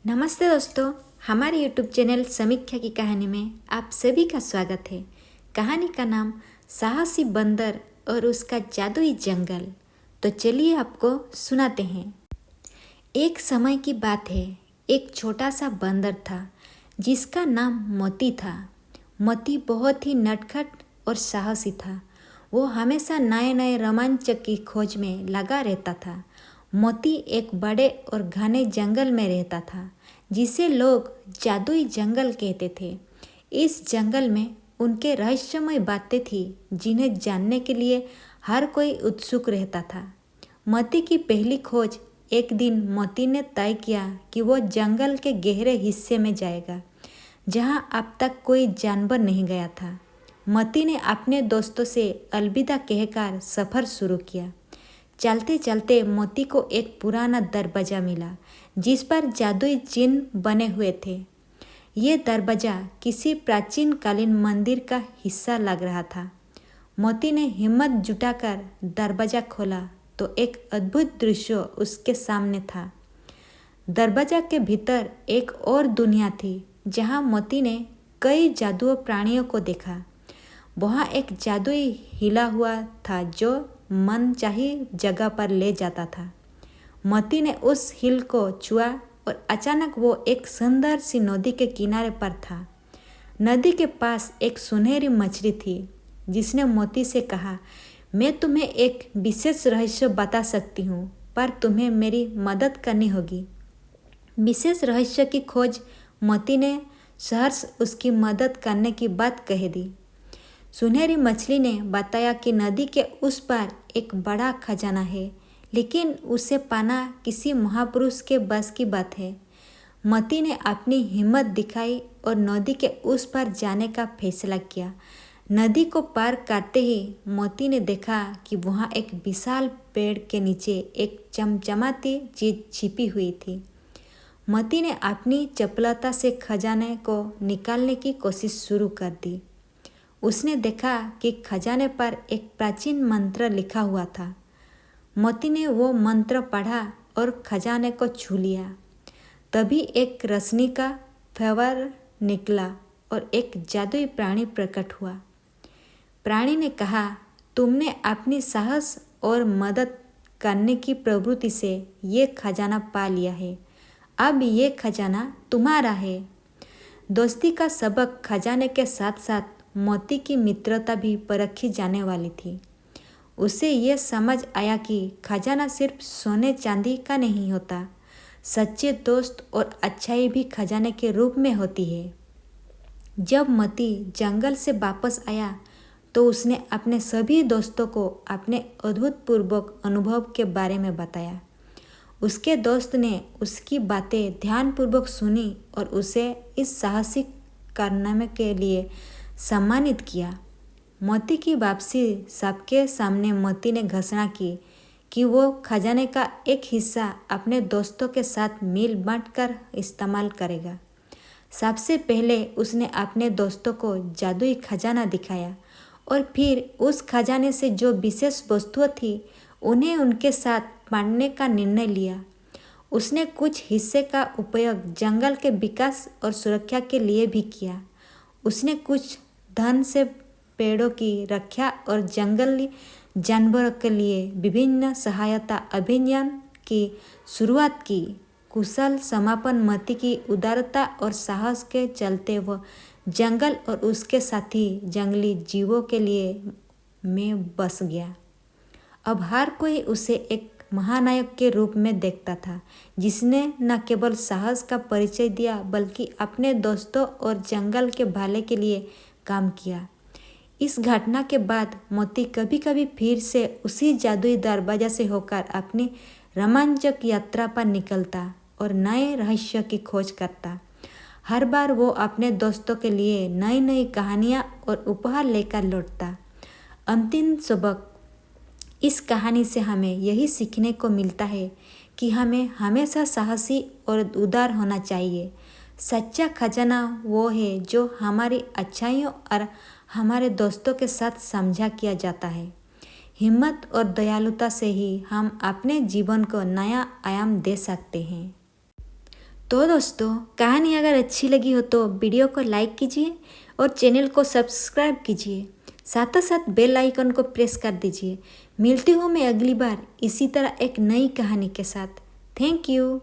नमस्ते दोस्तों, हमारे यूट्यूब चैनल समीक्षा की कहानी में आप सभी का स्वागत है। कहानी का नाम साहसी बंदर और उसका जादुई जंगल। तो चलिए आपको सुनाते हैं। एक समय की बात है, एक छोटा सा बंदर था जिसका नाम मोती था। मोती बहुत ही नटखट और साहसी था। वो हमेशा नए नए रोमांच की खोज में लगा रहता था। मोती एक बड़े और घने जंगल में रहता था जिसे लोग जादुई जंगल कहते थे। इस जंगल में उनके रहस्यमय बातें थी जिन्हें जानने के लिए हर कोई उत्सुक रहता था। मोती की पहली खोज। एक दिन मोती ने तय किया कि वो जंगल के गहरे हिस्से में जाएगा जहां अब तक कोई जानवर नहीं गया था। मोती ने अपने दोस्तों से अलविदा कहकर सफ़र शुरू किया। चलते चलते मोती को एक पुराना दरवाज़ा मिला जिस पर जादुई चिन्ह बने हुए थे। ये दरवाज़ा किसी प्राचीन कालीन मंदिर का हिस्सा लग रहा था। मोती ने हिम्मत जुटाकर दरवाज़ा खोला तो एक अद्भुत दृश्य उसके सामने था। दरवाज़ा के भीतर एक और दुनिया थी जहाँ मोती ने कई जादुई प्राणियों को देखा। वहाँ एक जादुई हिला हुआ था जो मन चाही जगह पर ले जाता था। मोती ने उस हिल को छुआ और अचानक वो एक सुंदर सी नदी के किनारे पर था। नदी के पास एक सुनहरी मछली थी जिसने मोती से कहा, मैं तुम्हें एक विशेष रहस्य बता सकती हूँ, पर तुम्हें मेरी मदद करनी होगी। विशेष रहस्य की खोज। मोती ने सहर्ष उसकी मदद करने की बात कह दी। सुनहरी मछली ने बताया कि नदी के उस पार एक बड़ा खजाना है, लेकिन उसे पाना किसी महापुरुष के बस की बात है। मोती ने अपनी हिम्मत दिखाई और नदी के उस पार जाने का फैसला किया। नदी को पार करते ही मोती ने देखा कि वहाँ एक विशाल पेड़ के नीचे एक चमचमाती चीज छिपी हुई थी। मोती ने अपनी चपलता से खजाने को निकालने की कोशिश शुरू कर दी। उसने देखा कि खजाने पर एक प्राचीन मंत्र लिखा हुआ था। मोती ने वो मंत्र पढ़ा और खजाने को छू लिया। तभी एक रोशनी का फव्वारा निकला और एक जादुई प्राणी प्रकट हुआ। प्राणी ने कहा, तुमने अपनी साहस और मदद करने की प्रवृत्ति से ये खजाना पा लिया है। अब ये खजाना तुम्हारा है। दोस्ती का सबक खजाने के साथ साथ मोती की मित्रता भी परखी जाने वाली थी। उसे यह समझ आया कि खजाना सिर्फ सोने चांदी का नहीं होता, सच्चे दोस्त और अच्छाई भी खजाने के रूप में होती है। जब मोती जंगल से वापस आया तो उसने अपने सभी दोस्तों को अपने अद्भुतपूर्वक अनुभव के बारे में बताया। उसके दोस्त ने उसकी बातें ध्यानपूर्वक सुनी और उसे इस साहसिक कारनामे के लिए सम्मानित किया। मोती की वापसी सबके सामने मोती ने घोषणा की कि वो खजाने का एक हिस्सा अपने दोस्तों के साथ मिल बांट कर इस्तेमाल करेगा। सबसे पहले उसने अपने दोस्तों को जादुई खजाना दिखाया और फिर उस खजाने से जो विशेष वस्तुएं थी उन्हें उनके साथ बांटने का निर्णय लिया। उसने कुछ हिस्से का उपयोग जंगल के विकास और सुरक्षा के लिए भी किया। उसने कुछ धन से पेड़ों की रक्षा और जंगली जानवरों के लिए विभिन्न सहायता अभियान की शुरुआत की। कुशल समापन मोती की उदारता और साहस के चलते वह जंगल और उसके साथी जंगली जीवों के लिए में बस गया। अब हर कोई उसे एक महानायक के रूप में देखता था जिसने न केवल साहस का परिचय दिया बल्कि अपने दोस्तों और जंगल के भले के लिए काम किया। इस घटना के बाद मोती कभी कभी फिर से उसी जादुई दरवाजा से होकर अपनी रोमांचक यात्रा पर निकलता और नए रहस्य की खोज करता। हर बार वो अपने दोस्तों के लिए नई नई कहानियाँ और उपहार लेकर लौटता। अंतिम सबक। इस कहानी से हमें यही सीखने को मिलता है कि हमें हमेशा साहसी और उदार होना चाहिए। सच्चा खजाना वो है जो हमारी अच्छाइयों और हमारे दोस्तों के साथ साझा किया जाता है। हिम्मत और दयालुता से ही हम अपने जीवन को नया आयाम दे सकते हैं। तो दोस्तों, कहानी अगर अच्छी लगी हो तो वीडियो को लाइक कीजिए और चैनल को सब्सक्राइब कीजिए। साथ साथ बेल आइकन को प्रेस कर दीजिए। मिलती हूँ मैं अगली बार इसी तरह एक नई कहानी के साथ। Thank you.